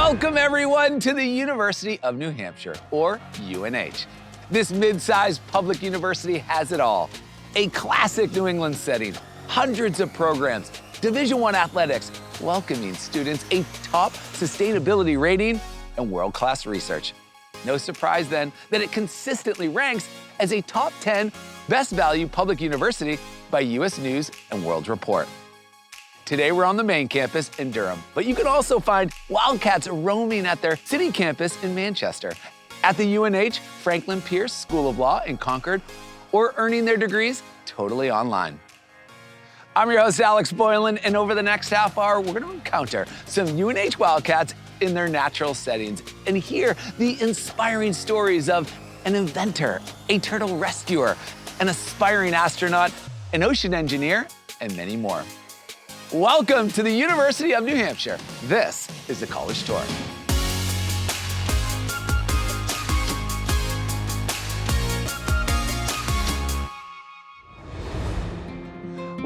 Welcome everyone to the University of New Hampshire, or UNH. This mid-sized public university has it all. A classic New England setting, hundreds of programs, Division I athletics, welcoming students, a top sustainability rating, and world-class research. No surprise then that it consistently ranks as a top 10 best value public university by US News and World Report. Today we're on the main campus in Durham, but you can also find Wildcats roaming at their city campus in Manchester, at the UNH Franklin Pierce School of Law in Concord, or earning their degrees totally online. I'm your host, Alex Boylan, and over the next half hour, we're going to encounter some UNH Wildcats in their natural settings and hear the inspiring stories of an inventor, a turtle rescuer, an aspiring astronaut, an ocean engineer, and many more. Welcome to the University of New Hampshire. This is the College Tour.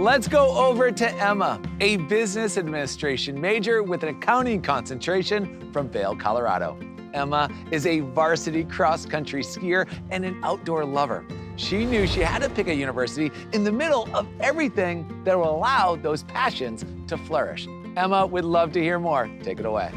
Let's go over to Emma, a business administration major with an accounting concentration from Vail, Colorado. Emma is a varsity cross-country skier and an outdoor lover. She knew she had to pick a university in the middle of everything that will allow those passions to flourish. Emma would love to hear more. Take it away.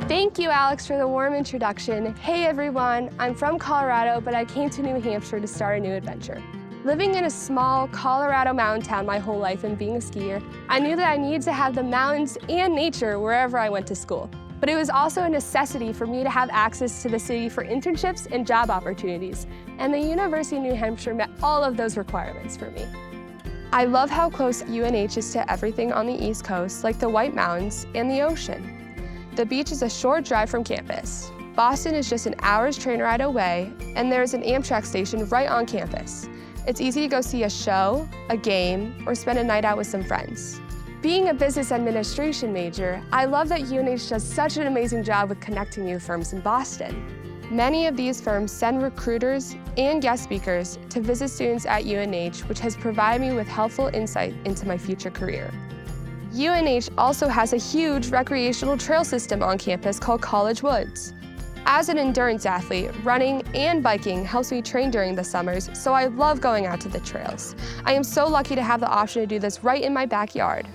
Thank you, Alex, for the warm introduction. Hey, everyone. I'm from Colorado, but I came to New Hampshire to start a new adventure. Living in a small Colorado mountain town my whole life and being a skier, I knew that I needed to have the mountains and nature wherever I went to school. But it was also a necessity for me to have access to the city for internships and job opportunities, and the University of New Hampshire met all of those requirements for me. I love how close UNH is to everything on the East Coast, like the White Mountains and the ocean. The beach is a short drive from campus. Boston is just an hour's train ride away, and there's an Amtrak station right on campus. It's easy to go see a show, a game, or spend a night out with some friends. Being a business administration major, I love that UNH does such an amazing job with connecting new firms in Boston. Many of these firms send recruiters and guest speakers to visit students at UNH, which has provided me with helpful insight into my future career. UNH also has a huge recreational trail system on campus called College Woods. As an endurance athlete, running and biking helps me train during the summers, so I love going out to the trails. I am so lucky to have the option to do this right in my backyard.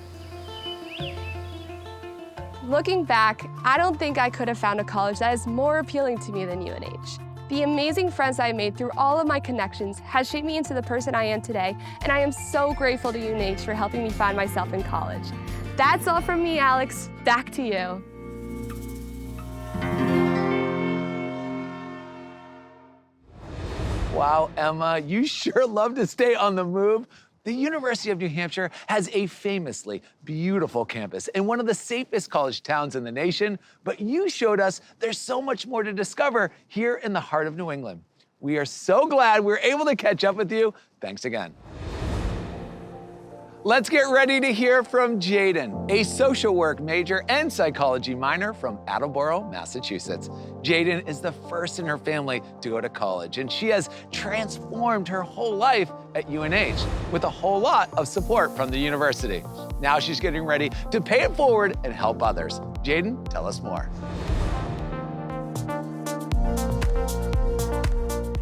Looking back, I don't think I could have found a college that is more appealing to me than UNH. The amazing friends I made through all of my connections has shaped me into the person I am today, and I am so grateful to UNH for helping me find myself in college. That's all from me, Alex. Back to you. Wow, Emma, you sure love to stay on the move. The University of New Hampshire has a famously beautiful campus and one of the safest college towns in the nation, but you showed us there's so much more to discover here in the heart of New England. We are so glad we were able to catch up with you. Thanks again. Let's get ready to hear from Jaden, a social work major and psychology minor from Attleboro, Massachusetts. Jaden is the first in her family to go to college, and she has transformed her whole life at UNH with a whole lot of support from the university. Now she's getting ready to pay it forward and help others. Jaden, tell us more.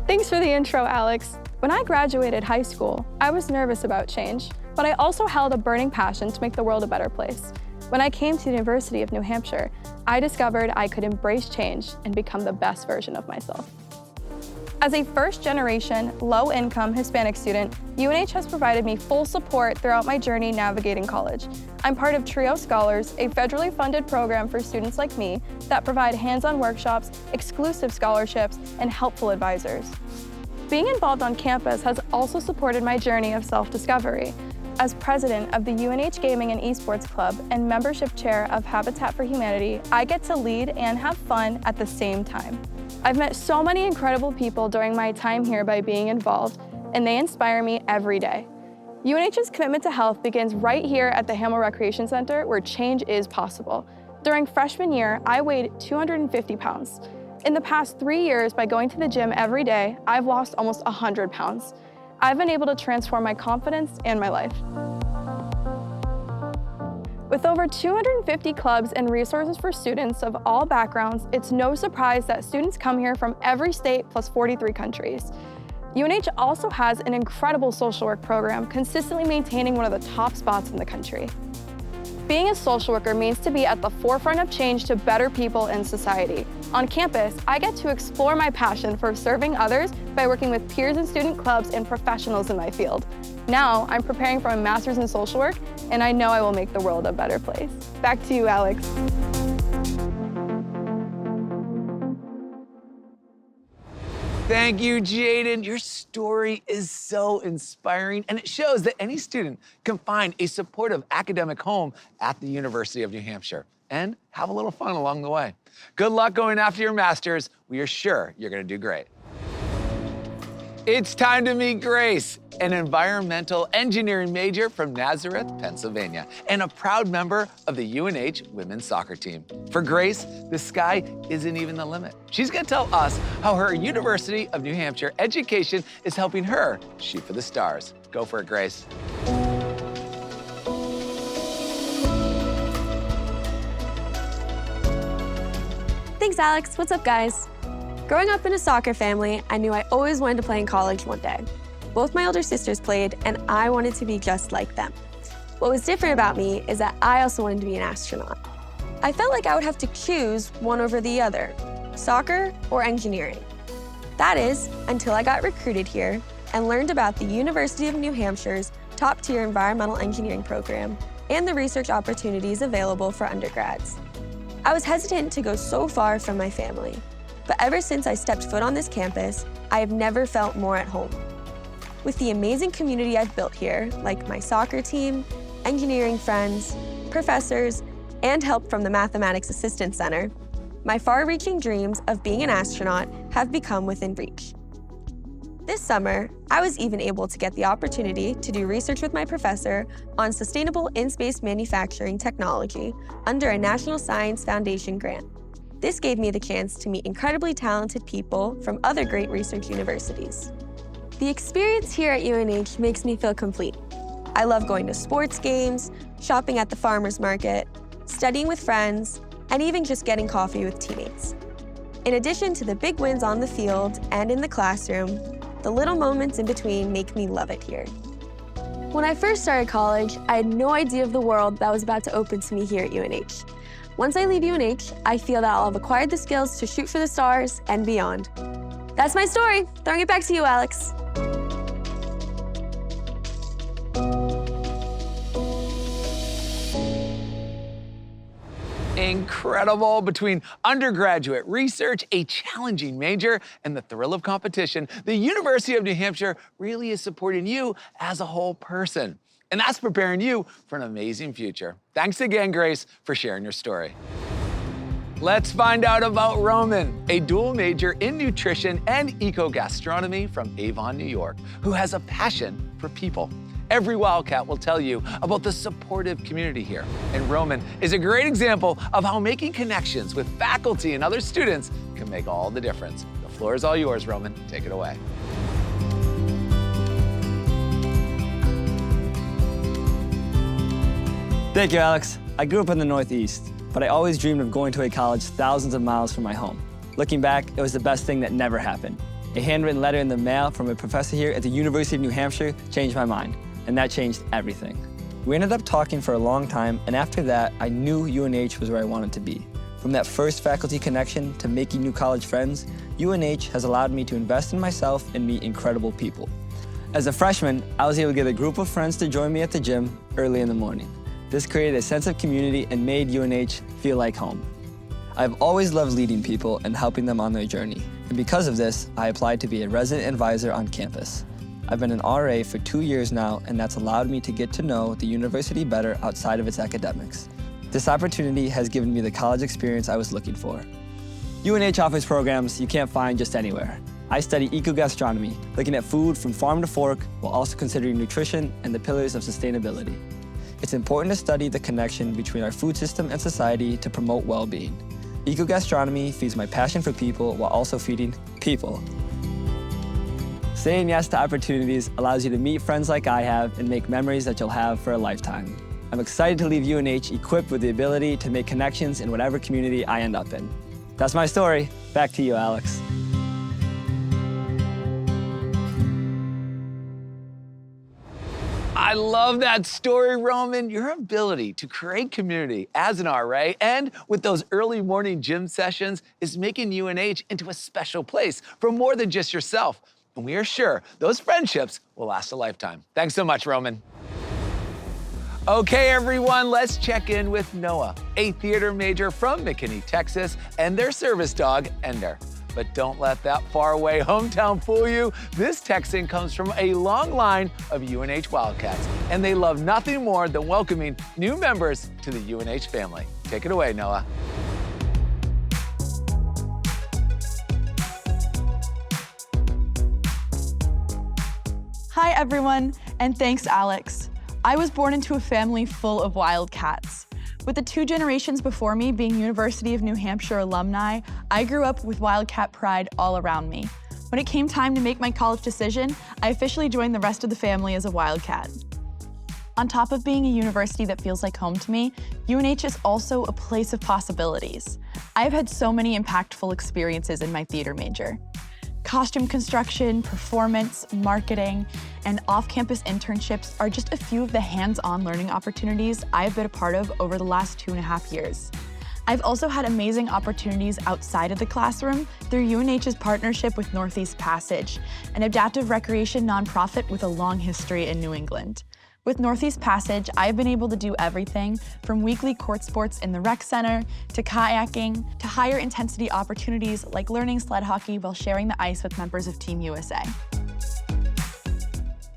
Thanks for the intro, Alex. When I graduated high school, I was nervous about change, but I also held a burning passion to make the world a better place. When I came to the University of New Hampshire, I discovered I could embrace change and become the best version of myself. As a first-generation, low-income Hispanic student, UNH has provided me full support throughout my journey navigating college. I'm part of TRIO Scholars, a federally funded program for students like me that provide hands-on workshops, exclusive scholarships, and helpful advisors. Being involved on campus has also supported my journey of self-discovery. As president of the UNH Gaming and Esports Club and membership chair of Habitat for Humanity, I get to lead and have fun at the same time. I've met so many incredible people during my time here by being involved, and they inspire me every day. UNH's commitment to health begins right here at the Hamel Recreation Center, where change is possible. During freshman year, I weighed 250 pounds. In the past 3 years, by going to the gym every day, I've lost almost 100 pounds. I've been able to transform my confidence and my life. With over 250 clubs and resources for students of all backgrounds, it's no surprise that students come here from every state plus 43 countries. UNH also has an incredible social work program, consistently maintaining one of the top spots in the country. Being a social worker means to be at the forefront of change to better people in society. On campus, I get to explore my passion for serving others by working with peers in student clubs and professionals in my field. Now, I'm preparing for a master's in social work, and I know I will make the world a better place. Back to you, Alex. Thank you, Jaden. Your story is so inspiring, and it shows that any student can find a supportive academic home at the University of New Hampshire and have a little fun along the way. Good luck going after your master's. We are sure you're going to do great. It's time to meet Grace, an environmental engineering major from Nazareth, Pennsylvania, and a proud member of the UNH women's soccer team. For Grace, the sky isn't even the limit. She's gonna tell us how her University of New Hampshire education is helping her shoot for the stars. Go for it, Grace. Thanks, Alex. What's up, guys? Growing up in a soccer family, I knew I always wanted to play in college one day. Both my older sisters played, and I wanted to be just like them. What was different about me is that I also wanted to be an astronaut. I felt like I would have to choose one over the other, soccer or engineering. That is, until I got recruited here and learned about the University of New Hampshire's top-tier environmental engineering program and the research opportunities available for undergrads. I was hesitant to go so far from my family. But ever since I stepped foot on this campus, I have never felt more at home. With the amazing community I've built here, like my soccer team, engineering friends, professors, and help from the Mathematics Assistance Center, my far-reaching dreams of being an astronaut have become within reach. This summer, I was even able to get the opportunity to do research with my professor on sustainable in-space manufacturing technology under a National Science Foundation grant. This gave me the chance to meet incredibly talented people from other great research universities. The experience here at UNH makes me feel complete. I love going to sports games, shopping at the farmer's market, studying with friends, and even just getting coffee with teammates. In addition to the big wins on the field and in the classroom, the little moments in between make me love it here. When I first started college, I had no idea of the world that was about to open to me here at UNH. Once I leave UNH, I feel that I'll have acquired the skills to shoot for the stars and beyond. That's my story. Throwing it back to you, Alex. Incredible. Between undergraduate research, a challenging major, and the thrill of competition, the University of New Hampshire really is supporting you as a whole person. And that's preparing you for an amazing future. Thanks again, Grace, for sharing your story. Let's find out about Roman, a dual major in nutrition and eco-gastronomy from Avon, New York, who has a passion for people. Every Wildcat will tell you about the supportive community here. And Roman is a great example of how making connections with faculty and other students can make all the difference. The floor is all yours, Roman. Take it away. Thank you, Alex. I grew up in the Northeast, but I always dreamed of going to a college thousands of miles from my home. Looking back, it was the best thing that never happened. A handwritten letter in the mail from a professor here at the University of New Hampshire changed my mind, and that changed everything. We ended up talking for a long time, and after that, I knew UNH was where I wanted to be. From that first faculty connection to making new college friends, UNH has allowed me to invest in myself and meet incredible people. As a freshman, I was able to get a group of friends to join me at the gym early in the morning. This created a sense of community and made UNH feel like home. I've always loved leading people and helping them on their journey. And because of this, I applied to be a resident advisor on campus. I've been an RA for 2 years now, and that's allowed me to get to know the university better outside of its academics. This opportunity has given me the college experience I was looking for. UNH offers programs you can't find just anywhere. I study eco-gastronomy, looking at food from farm to fork, while also considering nutrition and the pillars of sustainability. It's important to study the connection between our food system and society to promote well-being. Eco-gastronomy feeds my passion for people while also feeding people. Saying yes to opportunities allows you to meet friends like I have and make memories that you'll have for a lifetime. I'm excited to leave UNH equipped with the ability to make connections in whatever community I end up in. That's my story. Back to you, Alex. I love that story, Roman. Your ability to create community as an RA and with those early morning gym sessions is making UNH into a special place for more than just yourself. And we are sure those friendships will last a lifetime. Thanks so much, Roman. Okay, everyone, let's check in with Noah, a theater major from McKinney, Texas, and their service dog, Ender. But don't let that faraway hometown fool you. This Texan comes from a long line of UNH Wildcats, and they love nothing more than welcoming new members to the UNH family. Take it away, Noah. Hi, everyone, and thanks, Alex. I was born into a family full of Wildcats. With the 2 generations before me being University of New Hampshire alumni, I grew up with Wildcat pride all around me. When it came time to make my college decision, I officially joined the rest of the family as a Wildcat. On top of being a university that feels like home to me, UNH is also a place of possibilities. I've had so many impactful experiences in my theater major. Costume construction, performance, marketing, and off-campus internships are just a few of the hands-on learning opportunities I've been a part of over the last 2.5 years. I've also had amazing opportunities outside of the classroom through UNH's partnership with Northeast Passage, an adaptive recreation nonprofit with a long history in New England. With Northeast Passage, I've been able to do everything from weekly court sports in the rec center, to kayaking, to higher intensity opportunities like learning sled hockey while sharing the ice with members of Team USA.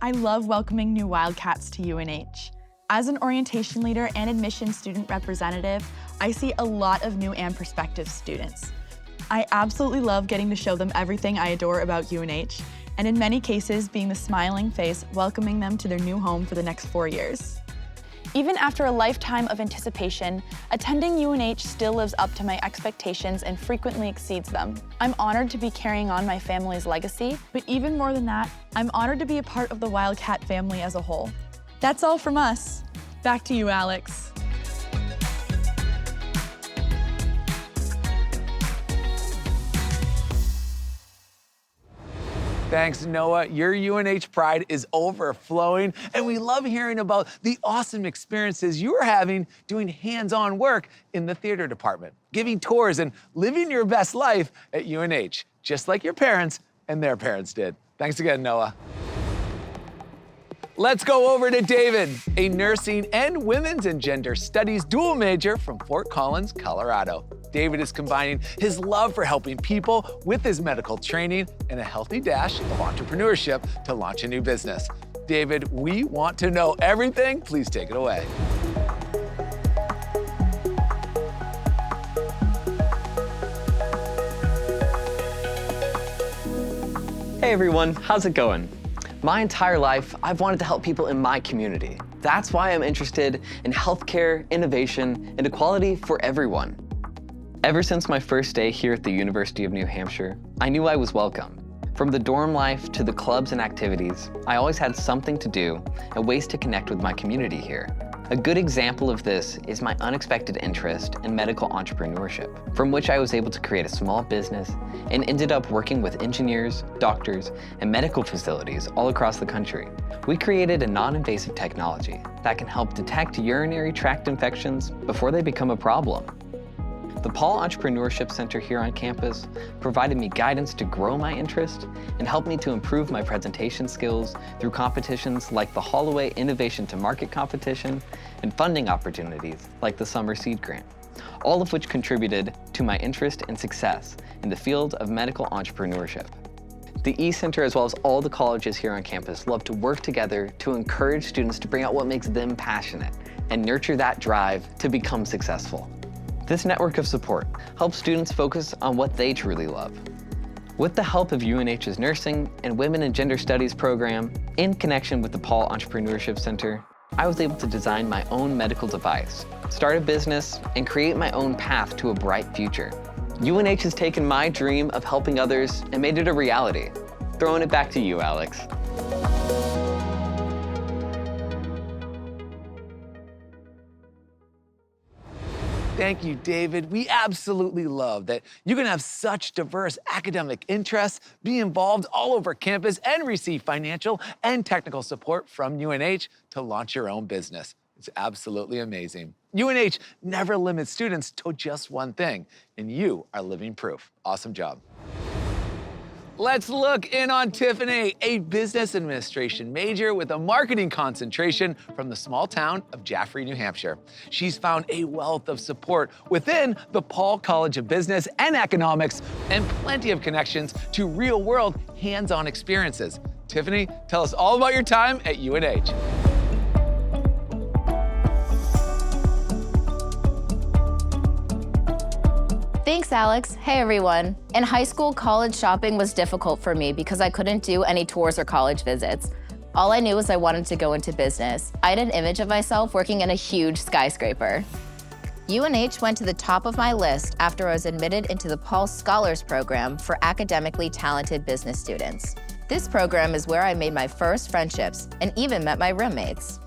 I love welcoming new Wildcats to UNH. As an orientation leader and admissions student representative, I see a lot of new and prospective students. I absolutely love getting to show them everything I adore about UNH, and in many cases, being the smiling face welcoming them to their new home for the next 4 years. Even after a lifetime of anticipation, attending UNH still lives up to my expectations and frequently exceeds them. I'm honored to be carrying on my family's legacy, but even more than that, I'm honored to be a part of the Wildcat family as a whole. That's all from us. Back to you, Alex. Thanks, Noah. Your UNH pride is overflowing, and we love hearing about the awesome experiences you are having doing hands-on work in the theater department, giving tours and living your best life at UNH, just like your parents and their parents did. Thanks again, Noah. Let's go over to David, a nursing and women's and gender studies dual major from Fort Collins, Colorado. David is combining his love for helping people with his medical training and a healthy dash of entrepreneurship to launch a new business. David, we want to know everything. Please take it away. Hey everyone, how's it going? My entire life, I've wanted to help people in my community. That's why I'm interested in healthcare, innovation, and equality for everyone. Ever since my first day here at the University of New Hampshire, I knew I was welcome. From the dorm life to the clubs and activities, I always had something to do and ways to connect with my community here. A good example of this is my unexpected interest in medical entrepreneurship, from which I was able to create a small business and ended up working with engineers, doctors, and medical facilities all across the country. We created a non-invasive technology that can help detect urinary tract infections before they become a problem. The Paul Entrepreneurship Center here on campus provided me guidance to grow my interest and helped me to improve my presentation skills through competitions like the Holloway Innovation to Market competition and funding opportunities like the Summer Seed Grant, all of which contributed to my interest and success in the field of medical entrepreneurship. The E-Center, as well as all the colleges here on campus, love to work together to encourage students to bring out what makes them passionate and nurture that drive to become successful. This network of support helps students focus on what they truly love. With the help of UNH's Nursing and Women and Gender Studies program, in connection with the Paul Entrepreneurship Center, I was able to design my own medical device, start a business, and create my own path to a bright future. UNH has taken my dream of helping others and made it a reality. Throwing it back to you, Alex. Thank you, David. We absolutely love that you can have such diverse academic interests, be involved all over campus, and receive financial and technical support from UNH to launch your own business. It's absolutely amazing. UNH never limits students to just one thing, and you are living proof. Awesome job. Let's look in on Tiffany, a business administration major with a marketing concentration from the small town of Jaffrey, New Hampshire. She's found a wealth of support within the Paul College of Business and Economics and plenty of connections to real-world hands-on experiences. Tiffany, tell us all about your time at UNH. Thanks, Alex. Hey, everyone. In high school, college shopping was difficult for me because I couldn't do any tours or college visits. All I knew was I wanted to go into business. I had an image of myself working in a huge skyscraper. UNH went to the top of my list after I was admitted into the Paul Scholars Program for academically talented business students. This program is where I made my first friendships and even met my roommates.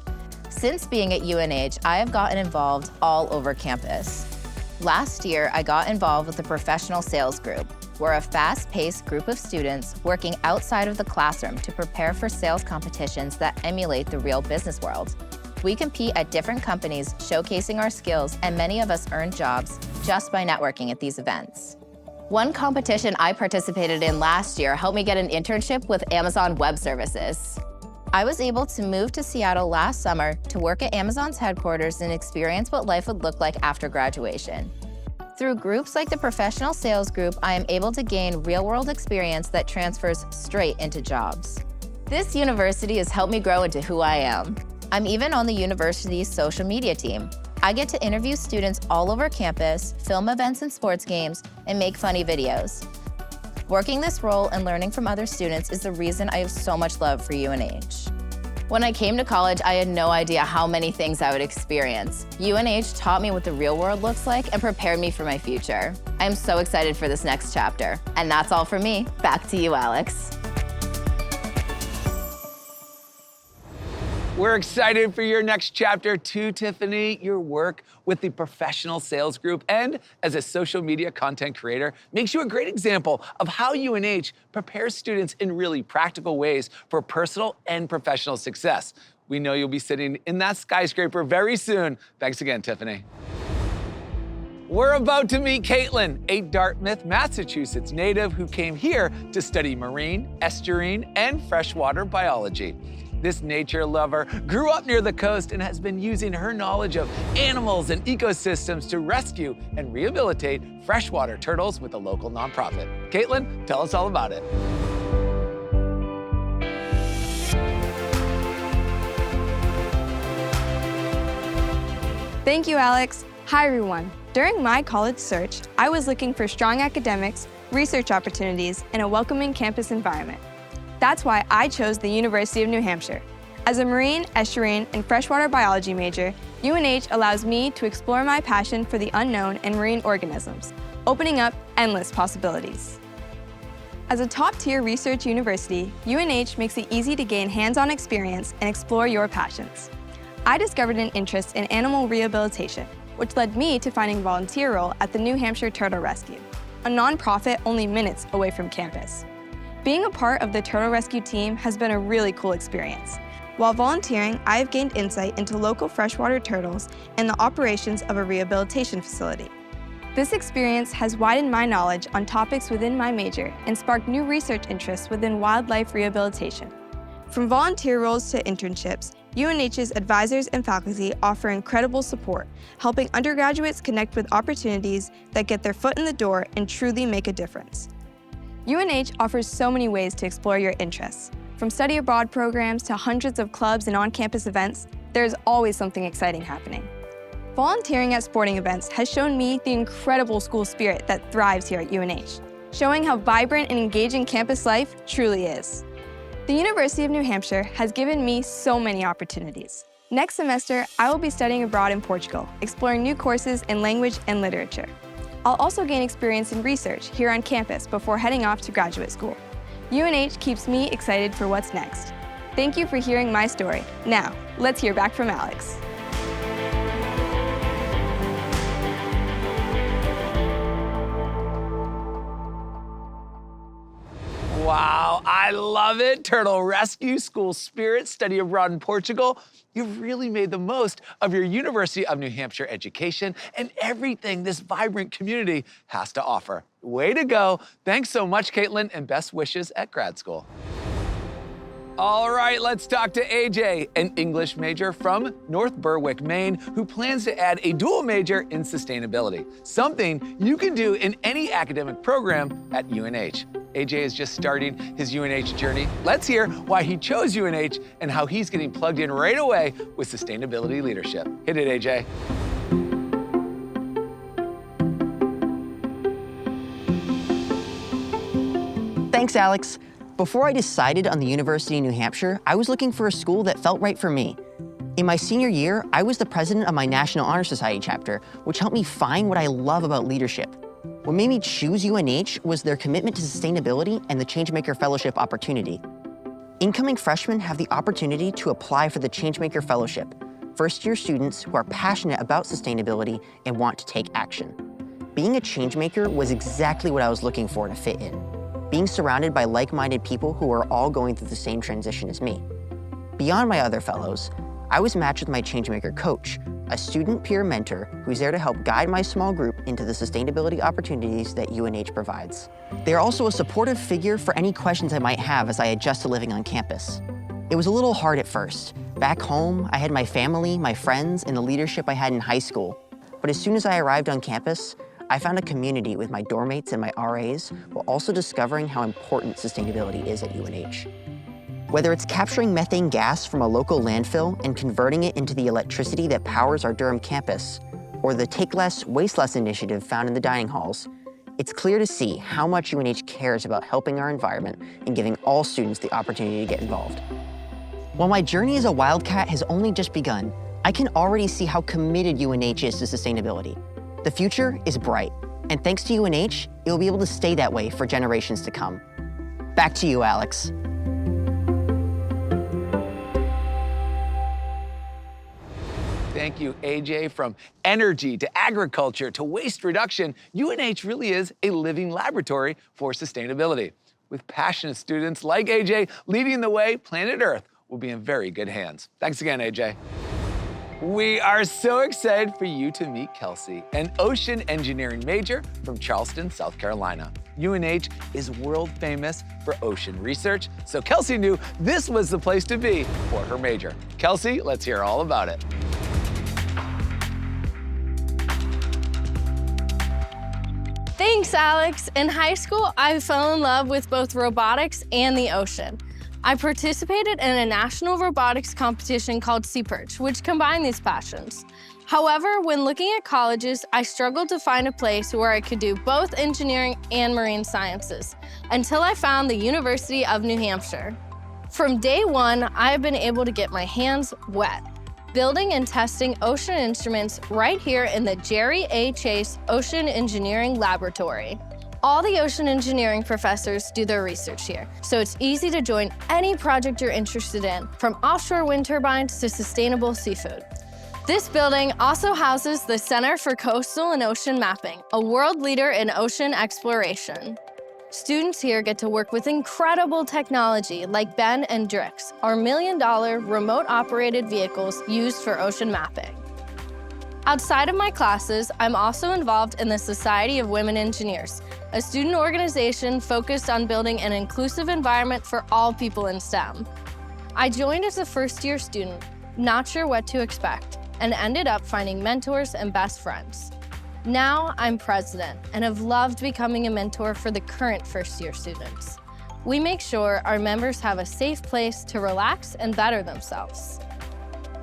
Since being at UNH, I have gotten involved all over campus. Last year, I got involved with the professional sales group. We're a fast-paced group of students working outside of the classroom to prepare for sales competitions that emulate the real business world. We compete at different companies, showcasing our skills, and many of us earn jobs just by networking at these events. One competition I participated in last year helped me get an internship with Amazon Web Services. I was able to move to Seattle last summer to work at Amazon's headquarters and experience what life would look like after graduation. Through groups like the Professional Sales Group, I am able to gain real-world experience that transfers straight into jobs. This university has helped me grow into who I am. I'm even on the university's social media team. I get to interview students all over campus, film events and sports games, and make funny videos. Working this role and learning from other students is the reason I have so much love for UNH. When I came to college, I had no idea how many things I would experience. UNH taught me what the real world looks like and prepared me for my future. I am so excited for this next chapter. And that's all from me. Back to you, Alex. We're excited for your next chapter too, Tiffany. Your work with the Professional Sales Group and as a social media content creator makes you a great example of how UNH prepares students in really practical ways for personal and professional success. We know you'll be sitting in that skyscraper very soon. Thanks again, Tiffany. We're about to meet Caitlyn, a Dartmouth, Massachusetts native who came here to study marine, estuarine, and freshwater biology. This nature lover grew up near the coast and has been using her knowledge of animals and ecosystems to rescue and rehabilitate freshwater turtles with a local nonprofit. Caitlyn, tell us all about it. Thank you, Alex. Hi, everyone. During my college search, I was looking for strong academics, research opportunities, and a welcoming campus environment. That's why I chose the University of New Hampshire. As a marine, estuarine, and freshwater biology major, UNH allows me to explore my passion for the unknown and marine organisms, opening up endless possibilities. As a top-tier research university, UNH makes it easy to gain hands-on experience and explore your passions. I discovered an interest in animal rehabilitation, which led me to finding a volunteer role at the New Hampshire Turtle Rescue, a nonprofit only minutes away from campus. Being a part of the turtle rescue team has been a really cool experience. While volunteering, I have gained insight into local freshwater turtles and the operations of a rehabilitation facility. This experience has widened my knowledge on topics within my major and sparked new research interests within wildlife rehabilitation. From volunteer roles to internships, UNH's advisors and faculty offer incredible support, helping undergraduates connect with opportunities that get their foot in the door and truly make a difference. UNH offers so many ways to explore your interests. From study abroad programs to hundreds of clubs and on-campus events, there's always something exciting happening. Volunteering at sporting events has shown me the incredible school spirit that thrives here at UNH, showing how vibrant and engaging campus life truly is. The University of New Hampshire has given me so many opportunities. Next semester, I will be studying abroad in Portugal, exploring new courses in language and literature. I'll also gain experience in research here on campus before heading off to graduate school. UNH keeps me excited for what's next. Thank you for hearing my story. Now, let's hear back from Alex. I love it. Turtle rescue, school spirit, study abroad in Portugal. You've really made the most of your University of New Hampshire education and everything this vibrant community has to offer. Way to go. Thanks so much, Caitlyn, and best wishes at grad school. All right, let's talk to AJ, an English major from North Berwick, Maine, who plans to add a dual major in sustainability, something you can do in any academic program at UNH. AJ is just starting his UNH journey. Let's hear why he chose UNH and how he's getting plugged in right away with sustainability leadership. Hit it, AJ. Thanks, Alex. Before I decided on the University of New Hampshire, I was looking for a school that felt right for me. In my senior year, I was the president of my National Honor Society chapter, which helped me find what I love about leadership. What made me choose UNH was their commitment to sustainability and the Changemaker Fellowship opportunity. Incoming freshmen have the opportunity to apply for the Changemaker Fellowship, first-year students who are passionate about sustainability and want to take action. Being a changemaker was exactly what I was looking for to fit in. Being surrounded by like-minded people who are all going through the same transition as me. Beyond my other fellows, I was matched with my Changemaker coach, a student peer mentor who's there to help guide my small group into the sustainability opportunities that UNH provides. They are also a supportive figure for any questions I might have as I adjust to living on campus. It was a little hard at first. Back home, I had my family, my friends, and the leadership I had in high school. But as soon as I arrived on campus, I found a community with my dorm mates and my RAs, while also discovering how important sustainability is at UNH. Whether it's capturing methane gas from a local landfill and converting it into the electricity that powers our Durham campus, or the Take Less, Waste Less initiative found in the dining halls, it's clear to see how much UNH cares about helping our environment and giving all students the opportunity to get involved. While my journey as a Wildcat has only just begun, I can already see how committed UNH is to sustainability. The future is bright, and thanks to UNH, it will be able to stay that way for generations to come. Back to you, Alex. Thank you, AJ. From energy to agriculture to waste reduction, UNH really is a living laboratory for sustainability. With passionate students like AJ leading the way, planet Earth will be in very good hands. Thanks again, AJ. We are so excited for you to meet Kelsey, an ocean engineering major from Charleston, South Carolina. UNH is world famous for ocean research, so Kelsey knew this was the place to be for her major. Kelsey, let's hear all about it. Thanks, Alex. In high school, I fell in love with both robotics and the ocean. I participated in a national robotics competition called Sea Perch, which combined these passions. However, when looking at colleges, I struggled to find a place where I could do both engineering and marine sciences, until I found the University of New Hampshire. From day one, I've been able to get my hands wet, building and testing ocean instruments right here in the Jerry A. Chase Ocean Engineering Laboratory. All the ocean engineering professors do their research here, so it's easy to join any project you're interested in, from offshore wind turbines to sustainable seafood. This building also houses the Center for Coastal and Ocean Mapping, a world leader in ocean exploration. Students here get to work with incredible technology like Ben and Drix, our $1 million remote-operated vehicles used for ocean mapping. Outside of my classes, I'm also involved in the Society of Women Engineers, a student organization focused on building an inclusive environment for all people in STEM. I joined as a first-year student, not sure what to expect, and ended up finding mentors and best friends. Now I'm president and have loved becoming a mentor for the current first-year students. We make sure our members have a safe place to relax and better themselves.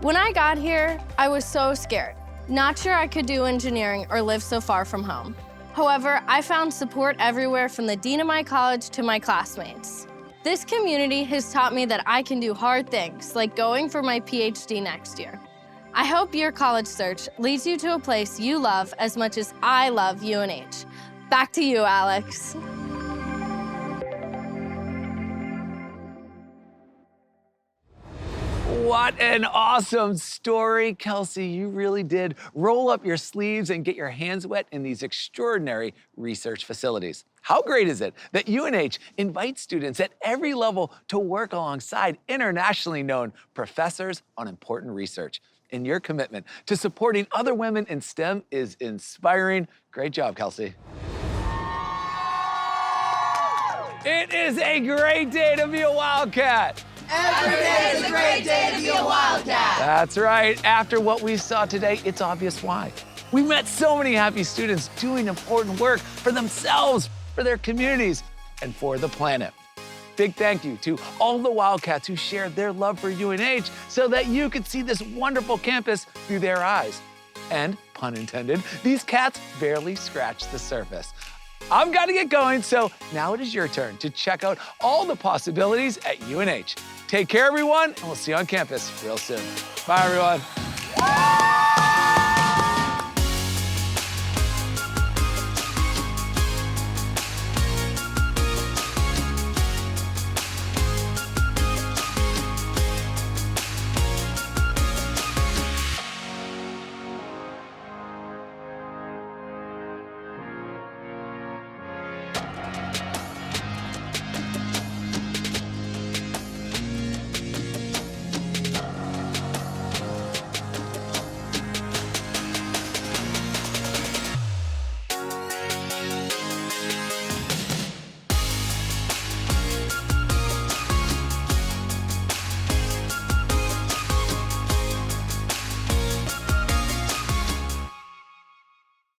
When I got here, I was so scared. Not sure I could do engineering or live so far from home. However, I found support everywhere from the dean of my college to my classmates. This community has taught me that I can do hard things, like going for my PhD next year. I hope your college search leads you to a place you love as much as I love UNH. Back to you, Alex. What an awesome story, Kelsey. You really did roll up your sleeves and get your hands wet in these extraordinary research facilities. How great is it that UNH invites students at every level to work alongside internationally known professors on important research? And your commitment to supporting other women in STEM is inspiring. Great job, Kelsey. It is a great day to be a Wildcat. Every day is a great day to be a Wildcat. That's right. After what we saw today, it's obvious why. We met so many happy students doing important work for themselves, for their communities, and for the planet. Big thank you to all the Wildcats who shared their love for UNH so that you could see this wonderful campus through their eyes. And, pun intended, these cats barely scratched the surface. I've got to get going, so now it is your turn to check out all the possibilities at UNH. Take care, everyone, and we'll see you on campus real soon. Bye, everyone.